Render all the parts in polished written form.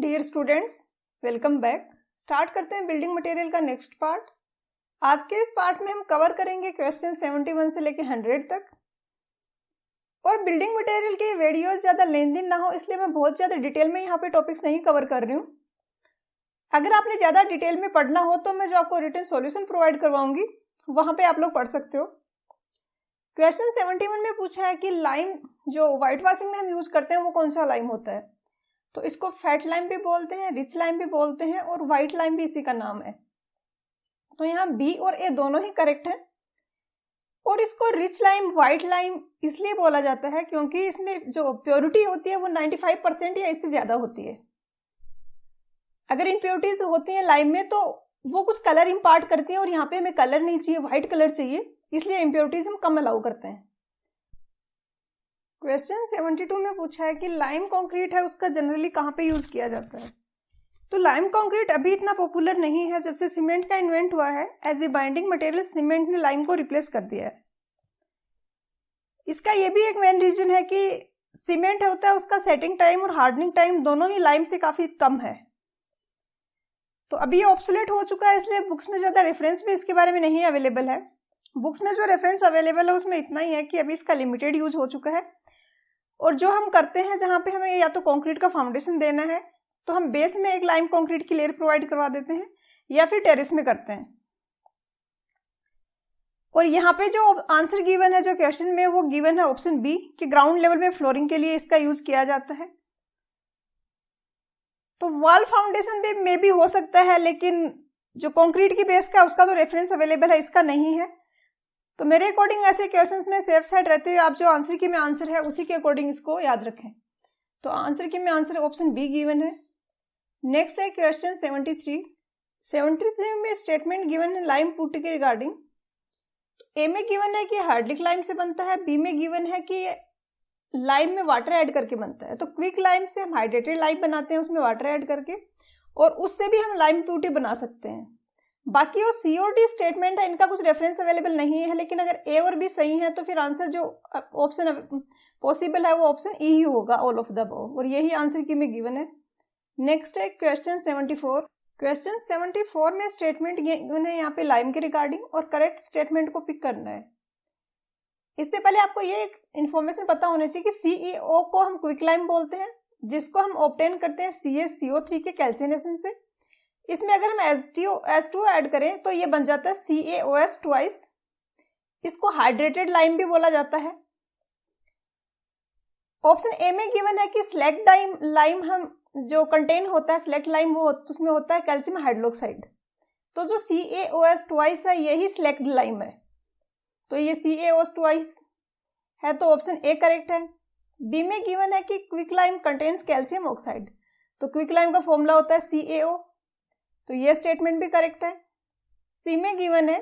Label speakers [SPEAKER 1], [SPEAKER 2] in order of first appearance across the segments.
[SPEAKER 1] Dear students, welcome back. Start करते हैं building material का नेक्स्ट पार्ट। आज के इस पार्ट में हम कवर करेंगे क्वेश्चन 71 से लेकर 100 तक। और बिल्डिंग मटेरियल के वीडियोस ज़्यादा लेंथी ना हो, इसलिए मैं बहुत ज़्यादा डिटेल में यहाँ पे टॉपिक्स नहीं कवर कर रही हूँ। अगर आपने ज़्यादा डिटेल में पढ़ना हो तो मैं जो आपको रिटन सॉल्यूशन प्रोवाइड करवाऊंगी वहाँ पे आप लोग पढ़ सकते हो। क्वेश्चन 71 में पूछा है कि लाइम जो व्हाइट वॉशिंग में हम यूज करते हैं वो कौन सा लाइम होता है। तो इसको फैट लाइम भी बोलते हैं, रिच लाइम भी बोलते हैं और व्हाइट लाइम भी इसी का नाम है। तो यहाँ बी और ए दोनों ही करेक्ट है। और इसको रिच लाइम, व्हाइट लाइम इसलिए बोला जाता है क्योंकि इसमें जो प्योरिटी होती है वो 95% या इससे ज्यादा होती है। अगर इम्प्योरिटीज होती है लाइम में तो वो कुछ कलर इम्पार्ट करती है और यहाँ पे हमें कलर नहीं चाहिए, व्हाइट कलर चाहिए, इसलिए इम्प्योरिटीज हम कम अलाउ करते हैं। क्वेश्चन 72 में पूछा है कि लाइम कंक्रीट है उसका जनरली कहाँ पे यूज किया जाता है। तो लाइम कंक्रीट अभी इतना पॉपुलर नहीं है। जब से सीमेंट का इन्वेंट हुआ है as a binding material cement ने लाइम को रिप्लेस कर दिया है। इसका ये भी एक मेन रीजन है कि सीमेंट होता है उसका सेटिंग टाइम और हार्डनिंग टाइम दोनों ही लाइम से काफी कम है। तो अभी ये ऑब्सोलेट हो चुका है, इसलिए बुक्स में ज्यादा रेफरेंस भी इसके बारे में नहीं अवेलेबल है। बुक्स में जो रेफरेंस अवेलेबल है उसमें इतना ही है कि अभी इसका लिमिटेड यूज हो चुका है। और जो हम करते हैं जहाँ पे हमें या तो कंक्रीट का फाउंडेशन देना है तो हम बेस में एक लाइम कंक्रीट की लेयर प्रोवाइड करवा देते हैं या फिर टेरेस में करते हैं। और यहाँ पे जो आंसर गिवन है जो क्वेश्चन में वो गिवन है ऑप्शन बी कि ग्राउंड लेवल में फ्लोरिंग के लिए इसका यूज किया जाता है। तो वॉल फाउंडेशन भी मे भी हो सकता है, लेकिन जो कंक्रीट की बेस का उसका तो रेफरेंस अवेलेबल है, इसका नहीं है। तो मेरे अकॉर्डिंग ऐसे क्वेश्चंस में सेफ साइड रहते हुए आप जो आंसर की में आंसर है उसी के अकॉर्डिंग इसको याद रखें। तो आंसर की में आंसर ऑप्शन बी गिवन है। नेक्स्ट है क्वेश्चन 73 में स्टेटमेंट गिवन है लाइम पुट्टी के रिगार्डिंग। ए में गिवन है कि हार्डलिक लाइम से बनता है, बी में गिवन है कि लाइम में वाटर ऐड करके बनता है। तो क्विक लाइम से हम हाइड्रेटेड लाइम बनाते हैं उसमें वाटर ऐड करके, और उससे भी हम लाइम पुट्टी बना सकते हैं। बाकी वो सी और डी स्टेटमेंट है, इनका कुछ रेफरेंस अवेलेबल नहीं है, लेकिन अगर ए और बी सही है तो फिर आंसर जो ऑप्शन पॉसिबल है वो ऑप्शन ई ही होगा, ऑल ऑफ द अबव, और यही आंसर की में गिवन है। नेक्स्ट है क्वेश्चन 74। क्वेश्चन 74 में स्टेटमेंट गिवन है यहाँ पे लाइम के रिगार्डिंग और करेक्ट स्टेटमेंट को पिक करना है। इससे पहले आपको ये इन्फॉर्मेशन पता होनी चाहिए कि CeO को हम क्विक लाइम बोलते हैं, जिसको हम ऑब्टेन करते हैं CaCO3 के कैल्सिनेशन से। इसमें अगर हम H2 ऐड करें तो ये बन जाता है CaOH ट्वाइस। इसको हाइड्रेटेड लाइम भी बोला जाता है। ऑप्शन ए में गिवन है कि स्लैक्ड लाइम हम जो कंटेन होता है स्लैक्ड लाइम वो उसमें होता है कैल्शियम हाइड्रोक्साइड। तो जो CaOH ट्वाइस है यही स्लैक्ड लाइम है, तो ये CaOH ट्वाइस है, तो ऑप्शन ए करेक्ट है। बी में गिवन है कि quick lime contains calcium oxide. तो क्विक लाइम का फॉर्मूला होता है CaO, तो ये स्टेटमेंट भी करेक्ट है। सी में गिवन है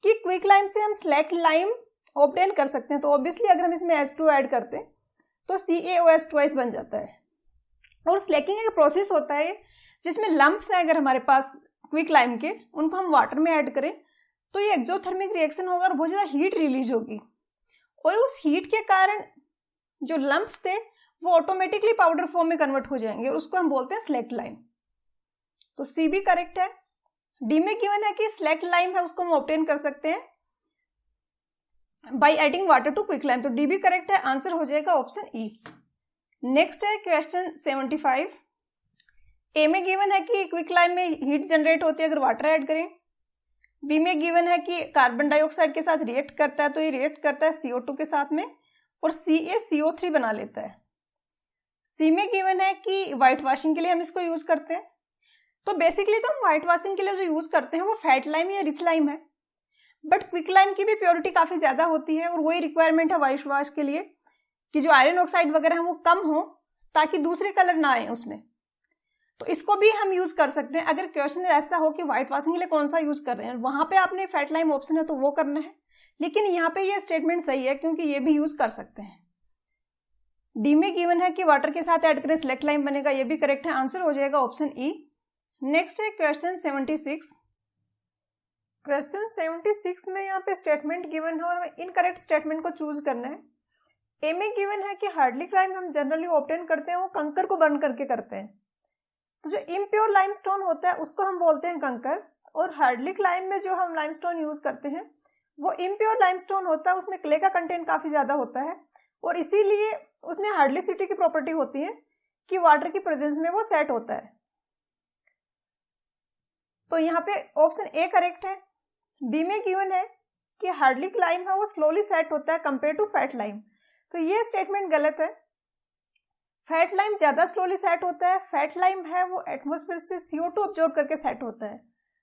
[SPEAKER 1] कि क्विक लाइम से हम स्लैक्ड लाइम ऑब्टेन कर सकते हैं, तो ऑब्वियसली अगर हम इसमें H2 ऐड करते हैं तो CaOH ट्वाइस बन जाता है। और स्लैकिंग एक प्रोसेस होता है जिसमें लंप्स है अगर हमारे पास क्विक लाइम के, उनको हम वाटर में ऐड करें तो ये एक्सोथर्मिक रिएक्शन होगा और बहुत ज़्यादा हीट रिलीज होगी, और उस हीट के कारण जो लंप्स थे वो ऑटोमेटिकली पाउडर फॉर्म में कन्वर्ट हो जाएंगे और उसको हम बोलते हैं स्लैक्ड लाइम। तो सी भी करेक्ट है। डी में गिवन है कि स्लैक्ड लाइम है उसको हम ऑब्टेन कर सकते हैं by adding water to quick lime, तो डी भी करेक्ट है। आंसर हो जाएगा ऑप्शन ई। नेक्स्ट है क्वेश्चन 75। ए में गिवन है कि क्विक लाइम में हीट जनरेट होती है अगर वाटर ऐड करें। बी में गिवन है कि कार्बन डाइऑक्साइड के साथ रिएक्ट करता है, तो ये रिएक्ट करता है CO2 के साथ में और CaCO3 बना लेता है। सी में गिवन है कि व्हाइट वॉशिंग के लिए हम इसको यूज करते हैं। तो बेसिकली तो हम व्हाइट वॉशिंग के लिए जो यूज करते हैं वो फैट लाइम या रिच लाइम है, बट क्विक लाइम की भी प्योरिटी काफी ज्यादा होती है और वही रिक्वायरमेंट है व्हाइट वॉश के लिए कि जो आयरन ऑक्साइड वगैरह है वो कम हो ताकि दूसरे कलर ना आए उसमें। तो इसको भी हम यूज कर सकते हैं। अगर क्वेश्चन ऐसा हो कि व्हाइट वॉशिंग के लिए कौन सा यूज कर रहे हैं, वहां पे आपने फैट लाइम ऑप्शन है तो वो करना है, लेकिन यहाँ पे ये स्टेटमेंट सही है क्योंकि ये भी यूज कर सकते हैं। डी में गिवन है कि वाटर के साथ ऐड करें स्लैक्ड लाइम बनेगा, ये भी करेक्ट है। आंसर हो जाएगा ऑप्शन ई। नेक्स्ट है क्वेश्चन 76। क्वेश्चन 76 में यहाँ पे स्टेटमेंट गिवन है और हमें इनकरेक्ट स्टेटमेंट को चूज करना है। ए में गिवन है कि हार्डलिक लाइम हम जनरली ऑब्टेन करते हैं वो कंकर को बर्न करके करते हैं, तो जो इम्प्योर लाइमस्टोन होता है उसको हम बोलते हैं कंकर, और हार्डलिक लाइम में जो हम लाइमस्टोन यूज करते हैं वो इम्प्योर लाइमस्टोन होता है, उसमें क्ले का कंटेंट काफी ज्यादा होता है और इसीलिए उसमें हार्डलिसिटी की प्रॉपर्टी होती है कि वाटर की प्रेजेंस में वो सेट होता है। तो यहाँ पे ऑप्शन ए करेक्ट है। बी में गिवन है कि हार्डलिक लाइम है वो स्लोली सेट होता है कंपेयर टू फैट लाइम, तो ये स्टेटमेंट गलत है। फैट लाइम ज्यादा स्लोली सेट होता है, फैट लाइम है वो एटमॉस्फेयर से CO2 ऑब्जॉर्ब करके सेट होता है,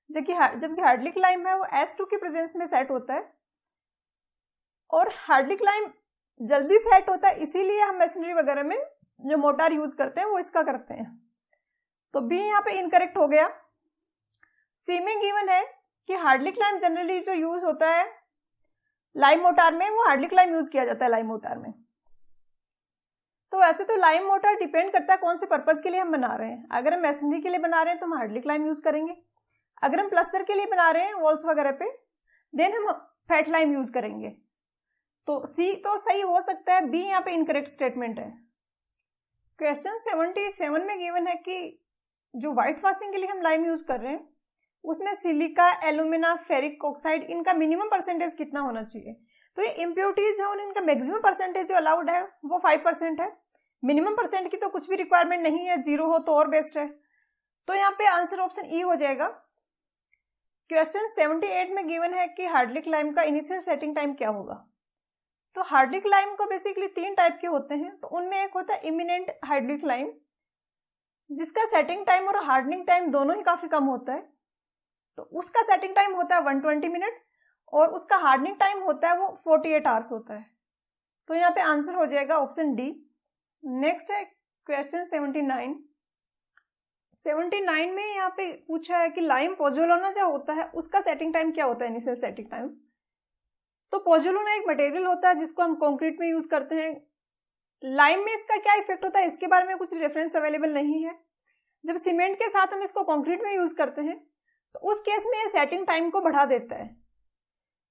[SPEAKER 1] जबकि हार्डलिक लाइम है वो H2 की प्रेजेंस में सेट होता है। और हार्डलिक लाइम जल्दी सेट होता है, इसीलिए हम मशीनरी वगैरह में जो मोटार यूज करते हैं वो इसका करते हैं। तो बी यहाँ पे इनकरेक्ट हो गया। सी में गिवन है कि हार्डलिक लाइम जनरली जो यूज होता है लाइम मोटार में, वो हार्डलिक लाइम यूज किया जाता है लाइम मोटार में। तो वैसे तो लाइम मोटार डिपेंड करता है कौन से पर्पज के लिए हम बना रहे हैं। अगर हम मैसनरी के लिए बना रहे हैं तो हम हार्डलिक लाइम यूज करेंगे, अगर हम प्लास्टर के लिए बना रहे हैं वॉल्स वगैरह पे देन हम फैट लाइम यूज करेंगे। तो सी तो सही हो सकता है, बी यहाँ पे इनकरेक्ट स्टेटमेंट है। क्वेश्चन 77 में गिवन है कि जो व्हाइट वॉशिंग के लिए हम लाइम यूज कर रहे हैं उसमें सिलिका, एल्यूमिना, फेरिक ऑक्साइड इनका मिनिमम परसेंटेज कितना होना चाहिए। तो ये इम्प्योरिटीज है और इनका मैक्सिमम परसेंटेज जो अलाउड है वो 5% है। मिनिमम परसेंट की तो कुछ भी रिक्वायरमेंट नहीं है, 0 हो तो और बेस्ट है। तो यहाँ पे आंसर ऑप्शन ई हो जाएगा। क्वेश्चन 78 में गिवन है कि हार्डलिक लाइम का इनिशियल सेटिंग टाइम क्या होगा। तो हार्डलिक लाइम को बेसिकली 3 टाइप के होते हैं। तो उनमें एक होता है इमिनेंट हार्डलिक लाइम, जिसका सेटिंग टाइम और हार्डनिंग टाइम दोनों ही काफी कम होता है। तो उसका सेटिंग टाइम होता है 120 मिनट और उसका हार्डनिंग टाइम होता है वो 48 आवर्स होता है। तो यहाँ पे आंसर हो जाएगा ऑप्शन डी। नेक्स्ट है क्वेश्चन 79 में यहाँ पे पूछा है कि लाइम पोज़ोलाना जो होता है उसका सेटिंग टाइम क्या होता है, इनिशियल सेटिंग टाइम। तो पोज़ोलाना एक मटेरियल होता है जिसको हम कंक्रीट में यूज करते हैं। लाइम में इसका क्या इफेक्ट होता है इसके बारे में कुछ रेफरेंस अवेलेबल नहीं है। जब सीमेंट के साथ हम इसको कंक्रीट में यूज करते हैं तो उस केस में ये सेटिंग टाइम को बढ़ा देता है।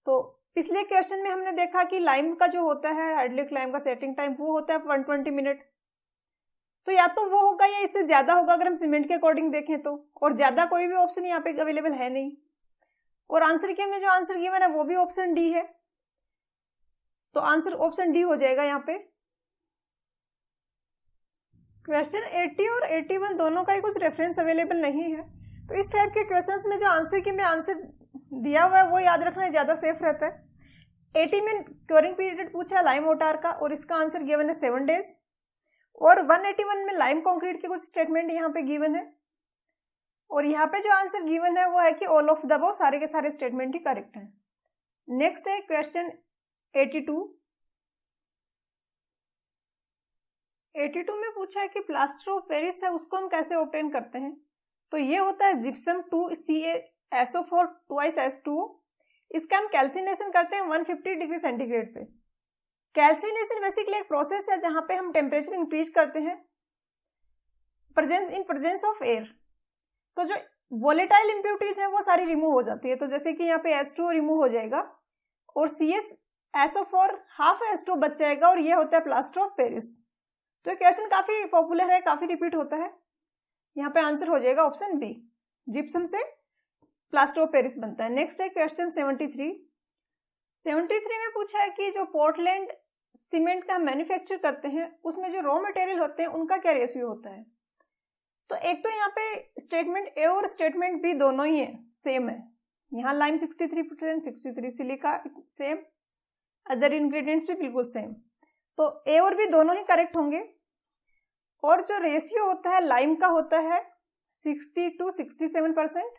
[SPEAKER 1] तो पिछले क्वेश्चन में हमने देखा कि लाइम का जो होता है हार्डलिक लाइम का सेटिंग टाइम वो होता है 120 मिनट। तो या तो वो होगा या इससे ज्यादा होगा अगर हम सीमेंट के अकॉर्डिंग देखें तो, और ज्यादा कोई भी ऑप्शन यहाँ पे अवेलेबल है नहीं। और आंसर के में जो आंसर गिवन है वो भी ऑप्शन डी है। तो आंसर ऑप्शन डी हो जाएगा यहाँ पे। क्वेश्चन 80 और 81 दोनों का ही कुछ रेफरेंस अवेलेबल नहीं है। तो इस टाइप के क्वेश्चंस में जो आंसर की में आंसर दिया हुआ है वो याद रखना ज्यादा सेफ रहता है। 80 में क्योरिंग पीरियड पूछा है लाइम मोटार का और इसका आंसर गिवन है 7 डेज। और 181 में लाइम कंक्रीट के कुछ स्टेटमेंट यहाँ पे गिवन है और यहाँ पे जो आंसर गिवन है वो है कि ऑल ऑफ द अबव, सारे के सारे स्टेटमेंट ही करेक्ट हैं। नेक्स्ट है क्वेश्चन 82 में पूछा है कि प्लास्टर ऑफ पेरिस है उसको हम कैसे ऑब्टेन करते हैं। तो ये होता है जिप्सम 2CaSO4 2 H2O। इसका हम कैल्सिनेशन करते हैं 150 डिग्री सेंटीग्रेड पे। कैल्सिनेशन बेसिकली एक प्रोसेस है जहां पे हम टेम्परेचर इंक्रीज करते हैं इन प्रेजेंस ऑफ एयर। तो जो वोलेटाइल इंप्योरिटीज है वो सारी रिमूव हो जाती है। तो जैसे कि यहाँ पे H2O रिमूव हो जाएगा और CaSO4 हाफ H2O बच जाएगा और ये होता है प्लास्टर ऑफ पेरिस। तो ये क्वेश्चन काफी पॉपुलर है, काफी रिपीट होता है। यहाँ पे आंसर हो जाएगा ऑप्शन बी, जिप्सम से प्लास्टर ऑफ पेरिस बनता है। नेक्स्ट है क्वेश्चन 73 में पूछा है कि जो पोर्टलैंड सीमेंट का हम मैन्युफैक्चर करते हैं उसमें जो रॉ मटेरियल होते हैं उनका क्या रेशियो होता है। तो एक तो यहाँ पे स्टेटमेंट ए और स्टेटमेंट बी दोनों ही है, सेम है। यहाँ lime 63%, 63, silica same, other ingredients भी बिल्कुल सेम। तो ए और बी दोनों ही करेक्ट होंगे। और जो रेशियो होता है लाइम का होता है 60 to 67%,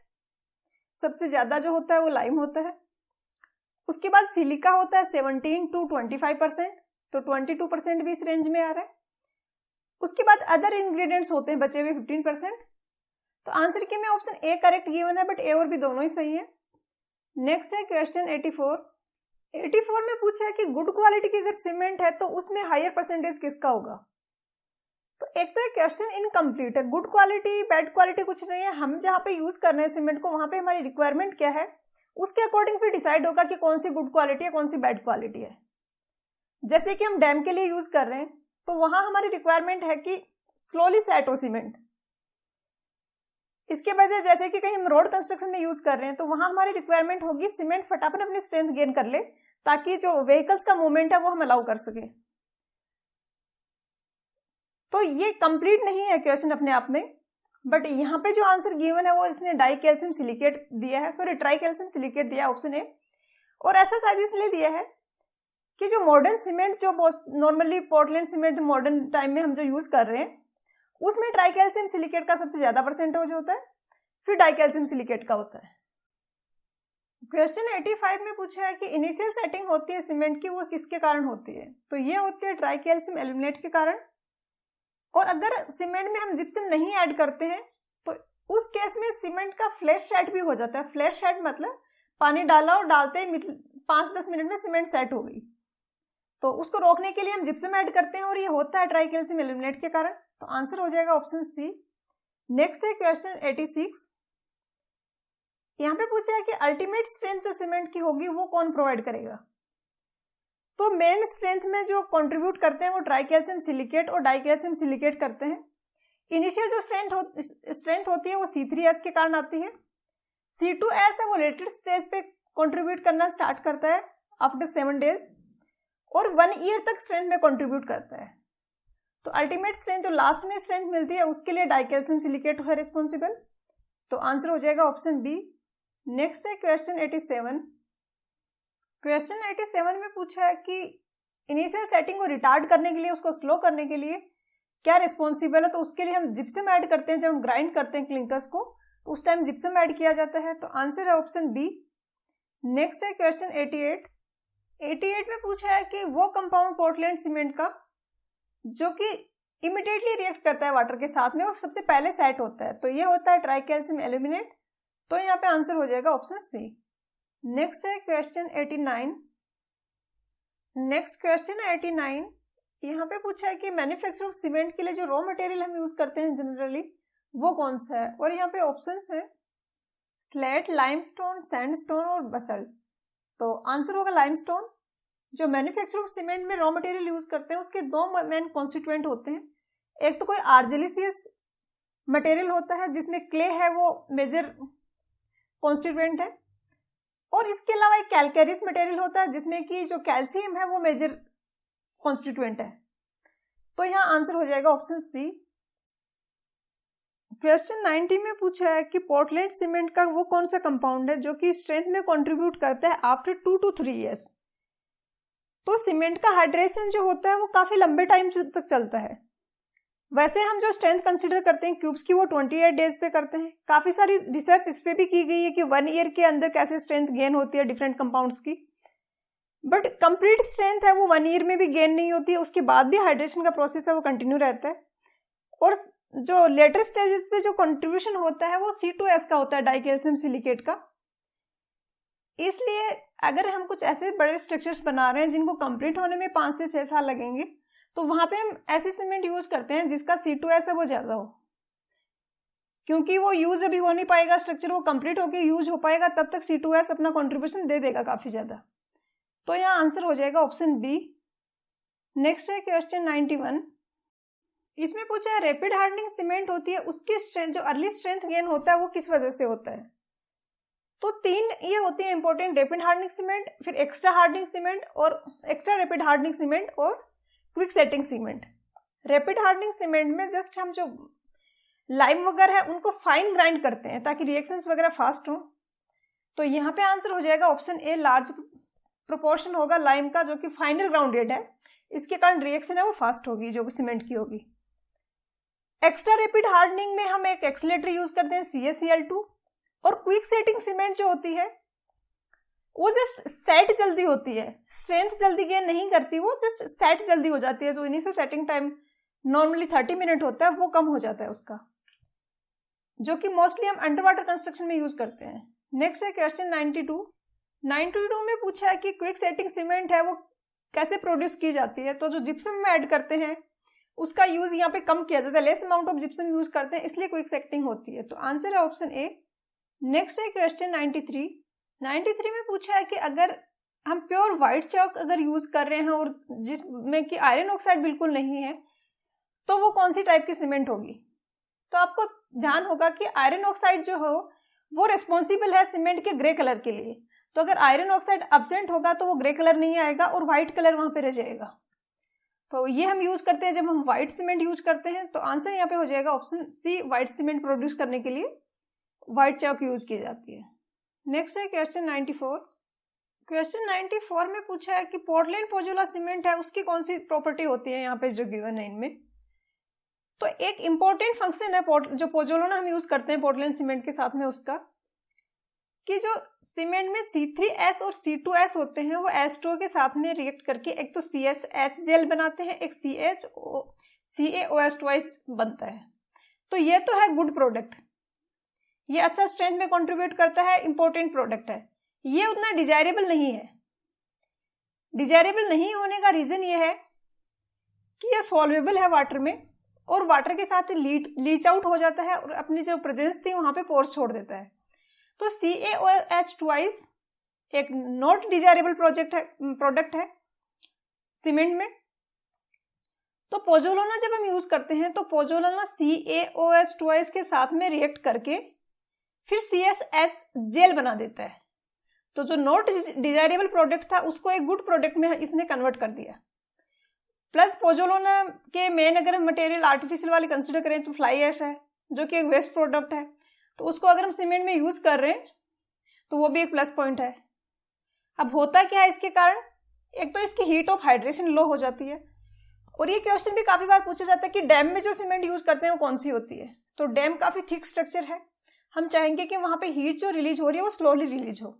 [SPEAKER 1] सबसे ज्यादा जो होता है वो लाइम होता है। उसके बाद सिलिका होता है 17 to 25%, तो 22% भी इस रेंज में आ रहा है। उसके बाद अदर इंग्रेडिएंट्स होते हैं बचे हुए 15%। तो आंसर के में ऑप्शन ए करेक्ट गिवन है, बट ए और बी दोनों ही सही है। नेक्स्ट है क्वेश्चन 84 में पूछा है कि गुड क्वालिटी की अगर सीमेंट है तो उसमें हायर परसेंटेज किसका होगा। तो एक तो ये क्वेश्चन इनकम्प्लीट है, गुड क्वालिटी बैड क्वालिटी कुछ नहीं है। हम जहाँ पे यूज कर रहे हैं सीमेंट को वहां पे हमारी रिक्वायरमेंट क्या है उसके अकॉर्डिंग फिर डिसाइड होगा कि कौन सी गुड क्वालिटी है कौन सी बैड क्वालिटी है। जैसे कि हम डैम के लिए यूज कर रहे हैं तो वहां हमारी रिक्वायरमेंट है कि स्लोली सेट हो सीमेंट, इसके बजाय जैसे कि कहीं हम रोड कंस्ट्रक्शन में यूज कर रहे हैं तो वहां हमारी रिक्वायरमेंट होगी सीमेंट फटाफट अपनी स्ट्रेंथ गेन कर ले ताकि जो व्हीकल्स का मूवमेंट है वो हम अलाउ कर सके। तो ये कंप्लीट नहीं है क्वेश्चन अपने आप में, बट यहाँ पे जो आंसर गिवन है वो इसने डाई कैल्शियम सिलिकेट दिया है, सॉरी ट्राई कैल्शियम सिलिकेट दिया ऑप्शन ए। और ऐसा शायद इसलिए दिया है कि जो मॉडर्न सीमेंट जो normally Portland cement modern time में हम जो यूज कर रहे हैं उसमें ट्राई कैल्शियम सिलिकेट का सबसे ज्यादा परसेंटेज होता है, फिर डाई कैल्शियम सिलिकेट का होता है। क्वेश्चन 85 में पूछा है कि इनिशियल सेटिंग होती है सीमेंट की, वो किसके कारण होती है? तो ये होती है ट्राई कैल्शियम एल्यूमिनेट के कारण। और अगर सीमेंट में हम जिप्सम नहीं ऐड करते हैं तो उस केस में सीमेंट का फ्लैश सेट भी हो जाता है। फ्लैश सेट मतलब पानी डाला और डालते ही 5-10 मिनट में सीमेंट सेट हो गई, तो उसको रोकने के लिए हम जिप्सम ऐड करते हैं और ये होता है ट्राई कैल्शियम एल्यूमिनेट के कारण। तो आंसर हो जाएगा ऑप्शन सी। नेक्स्ट है क्वेश्चन 86। यहाँ पे पूछा है कि अल्टीमेट स्ट्रेंथ जो सीमेंट की होगी वो कौन प्रोवाइड करेगा? तो मेन स्ट्रेंथ में जो कंट्रीब्यूट करते हैं वो ट्राई कैल्शियम सिलिकेट और डाई कैल्शियम सिलिकेट करते हैं। इनिशियल जो स्ट्रेंथ होती है वो C3S के कारण आती है। C2S है वो लेटेस्ट स्टेज पे कंट्रीब्यूट करना स्टार्ट करता है आफ्टर 7 डेज और 1 ईयर तक स्ट्रेंथ में कंट्रीब्यूट करता है। तो अल्टीमेट स्ट्रेंथ जो लास्ट में स्ट्रेंथ मिलती है उसके लिए डाई कैल्शियम सिलिकेट है रिस्पॉन्सिबल। तो आंसर हो जाएगा ऑप्शन बी। नेक्स्ट है क्वेश्चन 87। क्वेश्चन 87 में पूछा है कि इनिशियल सेटिंग को रिटार्ड करने के लिए, उसको स्लो करने के लिए क्या रिस्पॉन्सिबल है? तो उसके लिए हम जिप्सम ऐड करते हैं। जब हम ग्राइंड करते हैं क्लिंकर्स को तो उस टाइम जिप्सम ऐड किया जाता है। तो आंसर है ऑप्शन बी। नेक्स्ट है क्वेश्चन 88। 88 में पूछा है कि वो कंपाउंड पोर्टलैंड सीमेंट का जो कि इमीडिएटली रिएक्ट करता है वाटर के साथ में और सबसे पहले सेट होता है, तो ये होता है ट्राई कैल्शियम एल्यूमिनेट। तो यहाँ पे आंसर हो जाएगा ऑप्शन सी। नेक्स्ट है क्वेश्चन 89। नेक्स्ट क्वेश्चन है 89। यहाँ पे पूछा है कि मैन्युफैक्चर ऑफ सीमेंट के लिए जो रॉ मटेरियल हम यूज करते हैं जनरली वो कौन सा है? और यहाँ पे ऑप्शंस है स्लेट, लाइमस्टोन, सैंडस्टोन और बसल्ट। तो आंसर होगा लाइमस्टोन। जो मैन्युफैक्चर ऑफ सीमेंट में रॉ मटेरियल यूज करते हैं उसके 2 मेन कॉन्स्टिट्यूएंट होते हैं। एक तो कोई आर्जिलिसियस मटेरियल होता है जिसमें क्ले है वो मेजर कॉन्स्टिट्यूएंट है, और इसके अलावा एक कैलकेरियस मटेरियल होता है जिसमें कि जो कैल्शियम है वो मेजर कॉन्स्टिट्यूएंट है। तो यहाँ आंसर हो जाएगा ऑप्शन सी। क्वेश्चन 90 में पूछा है कि पोर्टलैंड सीमेंट का वो कौन सा कंपाउंड है जो कि स्ट्रेंथ में कंट्रीब्यूट करता है आफ्टर 2 to 3 ईयर्स। तो सीमेंट का हाइड्रेशन जो होता है वो काफी लंबे टाइम तक चलता है। वैसे हम जो स्ट्रेंथ कंसीडर करते हैं क्यूब्स की वो 28 डेज पे करते हैं। काफी सारी रिसर्च इस पे भी की गई है कि 1 ईयर के अंदर कैसे स्ट्रेंथ गेन होती है डिफरेंट कंपाउंड्स की, बट कंप्लीट स्ट्रेंथ है वो 1 ईयर में भी गेन नहीं होती है। उसके बाद भी हाइड्रेशन का प्रोसेस है वो कंटिन्यू रहता है। और जो लेटर स्टेजेस पे जो कंट्रीब्यूशन होता है वो C2S का होता है, डाई कैल्शियम सिलिकेट का। इसलिए अगर हम कुछ ऐसे बड़े स्ट्रक्चर्स बना रहे हैं जिनको कंप्लीट होने में 5 से 6 साल लगेंगे तो वहां पे हम ऐसी सीमेंट यूज करते हैं जिसका C2S है वो ज्यादा हो, क्योंकि वो यूज अभी हो नहीं पाएगा, स्ट्रक्चर वो कंप्लीट होकर यूज हो पाएगा तब तक C2S अपना कंट्रीब्यूशन दे देगा काफी ज्यादा। तो यहाँ आंसर हो जाएगा ऑप्शन बी। नेक्स्ट है क्वेश्चन 91। इसमें पूछा है रैपिड हार्डनिंग सीमेंट होती है उसकी स्ट्रेंथ, जो अर्ली स्ट्रेंथ गेन होता है वो किस वजह से होता है? तो 3 ये होती है इंपॉर्टेंट, रैपिड हार्डनिंग सीमेंट, फिर एक्स्ट्रा हार्डनिंग सीमेंट और एक्स्ट्रा रैपिड हार्डनिंग सीमेंट और quick setting cement. Rapid hardening cement में जस्ट हम जो लाइम वगैरह है उनको फाइन ग्राइंड करते हैं ताकि रिएक्शंस वगैरह फास्ट हो। तो यहाँ पे आंसर हो जाएगा ऑप्शन ए। लार्ज प्रोपोर्शन होगा लाइम का जो कि फाइनल ग्राउंडेड है, इसके कारण रिएक्शन है वो फास्ट होगी जो सीमेंट की होगी। एक्स्ट्रा रैपिड हार्डनिंग में हम एक एक्सीलेटर यूज करते हैं CaCl2, और क्विक सेटिंग सीमेंट जो होती है वो जस्ट सेट जल्दी होती है, स्ट्रेंथ जल्दी गेन नहीं करती, वो जस्ट सेट जल्दी हो जाती है। जो initial setting time normally 30 minute होता है वो कम हो जाता है उसका, जो कि मोस्टली हम अंडर वाटर कंस्ट्रक्शन में यूज करते हैं। नेक्स्ट है क्वेश्चन 92। 92 में पूछा है कि क्विक सेटिंग सीमेंट है वो कैसे प्रोड्यूस की जाती है। तो जो जिप्सम में ऐड करते हैं उसका यूज यहाँ पे कम किया जाता है, less amount of gypsum use करते हैं, इसलिए क्विक सेटिंग होती है। तो आंसर है ऑप्शन ए। नेक्स्ट है क्वेश्चन 93। 93 में पूछा है कि अगर हम प्योर व्हाइट चॉक अगर यूज कर रहे हैं और जिसमें कि आयरन ऑक्साइड बिल्कुल नहीं है तो वो कौन सी टाइप की सीमेंट होगी। तो आपको ध्यान होगा कि आयरन ऑक्साइड जो हो वो रिस्पॉन्सिबल है सीमेंट के ग्रे कलर के लिए। तो अगर आयरन ऑक्साइड एब्सेंट होगा तो वो ग्रे कलर नहीं आएगा और व्हाइट कलर वहां पे रह जाएगा। तो ये हम यूज करते हैं जब हम व्हाइट सीमेंट यूज करते हैं। तो आंसर यहाँ पे हो जाएगा option C, white cement produce करने के लिए व्हाइट चॉक यूज की जाती है। नेक्स्ट है क्वेश्चन 94। क्वेश्चन 94 में पूछा है कि पोर्टलैंड पोजोला सीमेंट है उसकी कौन सी प्रॉपर्टी होती है यहाँ पे जो गिवन है इनमें। तो एक इंपॉर्टेंट फंक्शन है जो पोजोलाना हम यूज करते हैं पोर्टलैंड सीमेंट के साथ में उसका, कि जो सीमेंट में C3S और C2S होते हैं वो H2O के साथ में रिएक्ट करके एक तो CSH जेल बनाते हैं, एक CaOH बनता है। तो ये तो है गुड प्रोडक्ट, ये अच्छा स्ट्रेंथ में कंट्रीब्यूट करता है, इंपॉर्टेंट प्रोडक्ट है। ये उतना डिजायरेबल नहीं है। डिजायरेबल नहीं होने का रीजन ये है कि ये सॉल्वेबल है वाटर में और वाटर के साथ लीच आउट हो जाता है और अपनी जो प्रेजेंस थी वहां पे पोर्स छोड़ देता है। तो CaOH एक नॉट डिजायरेबल प्रोडक्ट है सीमेंट में। तो पोजोलाना जब हम यूज करते हैं तो पोजोलाना CaOH के साथ में रिएक्ट करके फिर CSH जेल बना देता है। तो जो नॉट डिजायरेबल प्रोडक्ट था उसको एक गुड प्रोडक्ट में इसने कन्वर्ट कर दिया। प्लस पोजोलाना के मेन अगर हम मटेरियल आर्टिफिशियल वाले कंसिडर करें तो फ्लाई ऐश है जो कि एक वेस्ट प्रोडक्ट है। तो उसको अगर हम सीमेंट में यूज कर रहे हैं तो वो भी एक प्लस पॉइंट है। अब होता क्या है इसके कारण, एक तो इसकी हीट ऑफ हाइड्रेशन लो हो जाती है। और ये क्वेश्चन भी काफी बार पूछा जाता है कि डैम में जो सीमेंट यूज करते हैं वो कौन सी होती है। तो डैम काफी थिक स्ट्रक्चर है, हम चाहेंगे कि वहां पे हीट जो रिलीज हो रही है वो स्लोली रिलीज हो।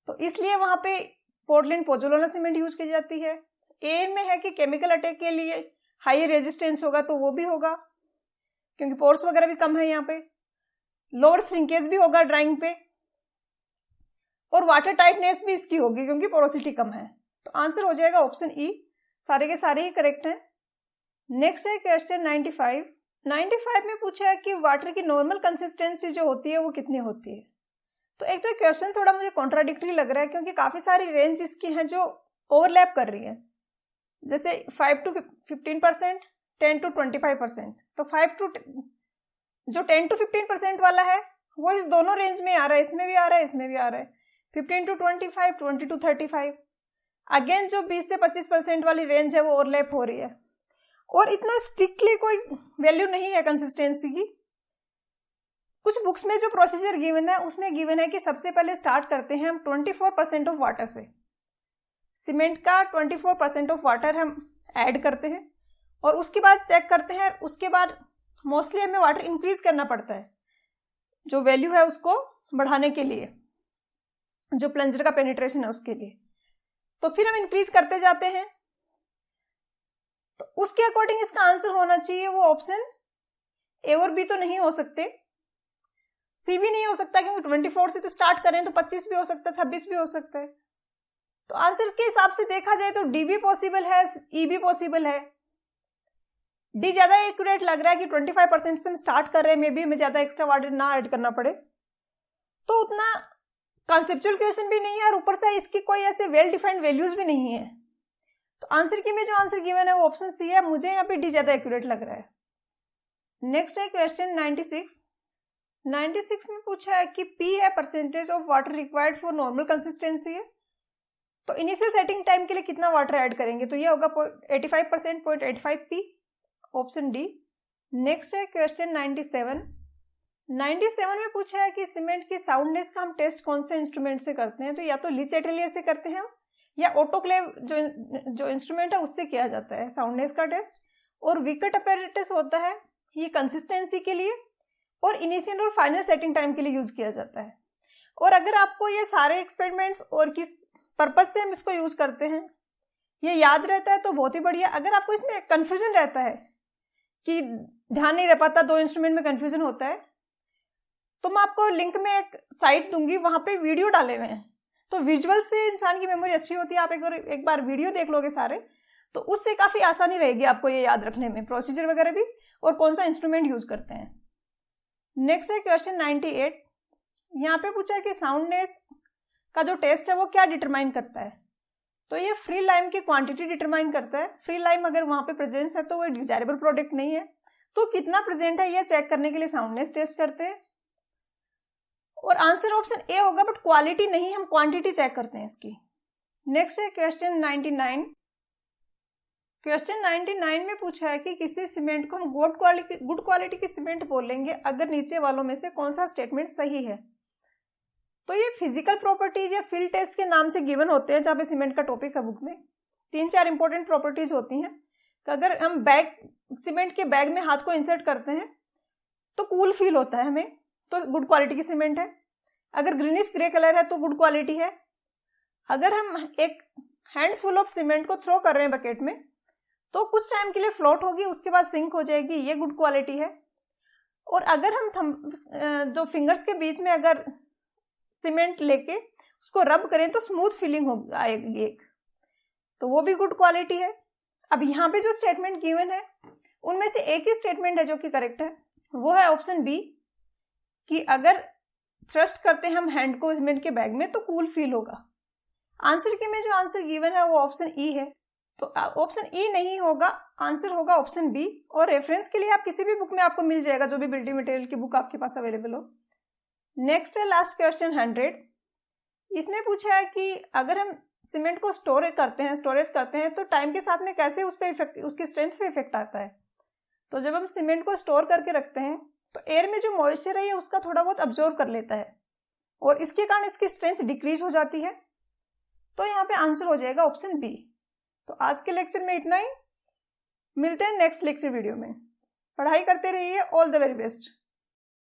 [SPEAKER 1] तो इसलिए वहां पे पोर्टलैंड पोजोलाना सीमेंट यूज की जाती है। एयर में है कि केमिकल अटैक के लिए हाई रेजिस्टेंस होगा तो वो भी होगा क्योंकि पोर्स वगैरह भी कम है यहाँ पे। लोअर श्रिंकेज भी होगा ड्राइंग पे और वाटर टाइटनेस भी इसकी होगी क्योंकि पोरोसिटी कम है। तो आंसर हो जाएगा ऑप्शन ई, सारे के सारे ही करेक्ट हैं। नेक्स्ट है क्वेश्चन 95। 95 में पूछा है कि वाटर की नॉर्मल कंसिस्टेंसी जो होती है वो कितनी होती है। तो एक तो क्वेश्चन थोड़ा मुझे कॉन्ट्राडिक्टरी लग रहा है क्योंकि काफी सारी रेंज इसकी हैं जो ओवरलैप कर रही है, जैसे 5 to 15%, 10 to 25%। तो 10 to 15% वाला है वो इस दोनों रेंज में आ रहा है, इसमें भी आ रहा है इसमें भी आ रहा है। 15 to 25, 20 to 35। अगेन जो 20 से 25% वाली रेंज है वो ओवरलैप हो रही है और इतना स्ट्रिक्टली कोई वैल्यू नहीं है कंसिस्टेंसी की। कुछ बुक्स में जो प्रोसीजर गिवन है उसमें गिवन है कि सबसे पहले स्टार्ट करते हैं हम 24% ऑफ वाटर से। सीमेंट का 24% ऑफ वाटर हम ऐड करते हैं और उसके बाद चेक करते हैं। उसके बाद मोस्टली हमें वाटर इंक्रीज करना पड़ता है जो वैल्यू है उसको बढ़ाने के लिए, जो प्लंजर का पेनिट्रेशन है उसके लिए। तो फिर हम इंक्रीज करते जाते हैं। तो उसके अकॉर्डिंग इसका आंसर होना चाहिए वो ऑप्शन ए और बी तो नहीं हो सकते, सी भी नहीं हो सकता क्योंकि 24 से तो स्टार्ट करें तो 25 भी हो सकता है, 26 भी हो सकता है। तो आंसर के हिसाब से देखा जाए तो डी भी पॉसिबल है, ई भी पॉसिबल है। डी ज्यादा एक्यूरेट लग रहा है कि 25% से हम स्टार्ट कर रहे हैं, मे बी हमें ज्यादा एक्स्ट्रा वाटर ना ऐड करना पड़े। तो उतना कॉन्सेप्चुअल क्वेश्चन भी नहीं है और ऊपर से इसकी कोई ऐसे वेल डिफाइंड वैल्यूज भी नहीं है। तो आंसर की में जो आंसर गिवन है वो ऑप्शन सी है। मुझे यहाँ पे डी ज्यादा एक्यूरेट लग रहा है। नेक्स्ट है क्वेश्चन 96। 96 में पूछा है कि पी है percentage of water required for normal consistency है। तो इनिशियल सेटिंग टाइम के लिए कितना वाटर ऐड करेंगे, तो ये होगा 85%, 0.85 पी, ऑप्शन डी। नेक्स्ट है क्वेश्चन 97। 97 में पूछा है कि सीमेंट की साउंडनेस का हम टेस्ट कौन से इंस्ट्रूमेंट से करते हैं। तो या तो लीच एटेलियर से करते हैं या ऑटोक्लेव जो इंस्ट्रूमेंट है उससे किया जाता है साउंडनेस का टेस्ट। और विकेट अपैरेटस होता है ये कंसिस्टेंसी के लिए और इनिशियल और फाइनल सेटिंग टाइम के लिए यूज किया जाता है। और अगर आपको ये सारे एक्सपेरिमेंट्स और किस पर्पज से हम इसको यूज करते हैं ये याद रहता है तो बहुत ही बढ़िया। अगर आपको इसमें कंफ्यूजन रहता है कि ध्यान नहीं रह पाता, दो इंस्ट्रूमेंट में कंफ्यूजन होता है, तो मैं आपको लिंक में एक साइट दूंगी, वहां पे वीडियो डाले हुए हैं। तो विजुअल से इंसान की मेमोरी अच्छी होती है। आप एक बार वीडियो देख लोगे सारे तो उससे काफी आसानी रहेगी आपको ये याद रखने में, प्रोसीजर वगैरह भी और कौन सा इंस्ट्रूमेंट यूज करते हैं। नेक्स्ट है क्वेश्चन 98। यहाँ पे पूछा है कि साउंडनेस का जो टेस्ट है वो क्या डिटरमाइन करता है। तो ये फ्री लाइम की क्वांटिटी डिटरमाइन करता है। फ्री लाइम अगर वहां पे प्रेजेंस है तो वो डिजायरेबल प्रोडक्ट नहीं है, तो कितना प्रेजेंट है ये चेक करने के लिए साउंडनेस टेस्ट करते हैं, और आंसर ऑप्शन ए होगा, बट क्वालिटी नहीं, हम क्वांटिटी चेक करते हैं इसकी। नेक्स्ट है क्वेश्चन 99। क्वेश्चन 99 में पूछा है कि किसी सीमेंट को हम गुड क्वालिटी की सीमेंट बोलेंगे अगर नीचे वालों में से कौन सा स्टेटमेंट सही है। तो ये फिजिकल प्रॉपर्टीज या फील्ड टेस्ट के नाम से गिवन होते हैं, जहाँ पे सीमेंट का टॉपिक है बुक में। 3-4 इंपॉर्टेंट प्रॉपर्टीज होती हैं कि अगर हम सीमेंट के बैग में हाथ को इंसर्ट करते हैं तो कूल फील होता है हमें, तो गुड क्वालिटी की सीमेंट है। अगर ग्रीनिश ग्रे कलर है तो गुड क्वालिटी है। अगर हम एक हैंडफुल ऑफ सीमेंट को थ्रो कर रहे हैं बकेट में तो कुछ टाइम के लिए फ्लोट होगी, उसके बाद सिंक हो जाएगी, ये गुड क्वालिटी है। और अगर हम जो फिंगर्स के बीच में अगर सीमेंट लेके उसको रब करें तो स्मूथ फीलिंग हो आएगी एक, तो वो भी गुड क्वालिटी है। अब यहाँ पे जो स्टेटमेंट गिवन है उनमें से एक ही स्टेटमेंट है जो कि करेक्ट है, वो है ऑप्शन बी, कि अगर थ्रस्ट करते हैं हम हैंड को सीमेंट के बैग में तो कूल फील होगा। आंसर के में जो आंसर गिवन है वो ऑप्शन ई है, तो ऑप्शन ई नहीं होगा, आंसर होगा ऑप्शन बी। और रेफरेंस के लिए आप किसी भी बुक में आपको मिल जाएगा, जो भी बिल्डिंग मटेरियल की बुक आपके पास अवेलेबल हो। नेक्स्ट है लास्ट क्वेश्चन 100। इसमें पूछा है कि अगर हम सीमेंट को स्टोरेज करते हैं तो टाइम के साथ में कैसे उस पर इफेक्ट, उसकी स्ट्रेंथ पे इफेक्ट आता है। तो जब हम सीमेंट को स्टोर करके रखते हैं तो एयर में जो मॉइस्चर है ये उसका थोड़ा बहुत अब्जॉर्ब कर लेता है और इसके कारण इसकी स्ट्रेंथ डिक्रीज हो जाती है। तो यहाँ पे आंसर हो जाएगा ऑप्शन बी। तो आज के लेक्चर में इतना ही, मिलते हैं नेक्स्ट लेक्चर वीडियो में। पढ़ाई करते रहिए, ऑल द वेरी बेस्ट।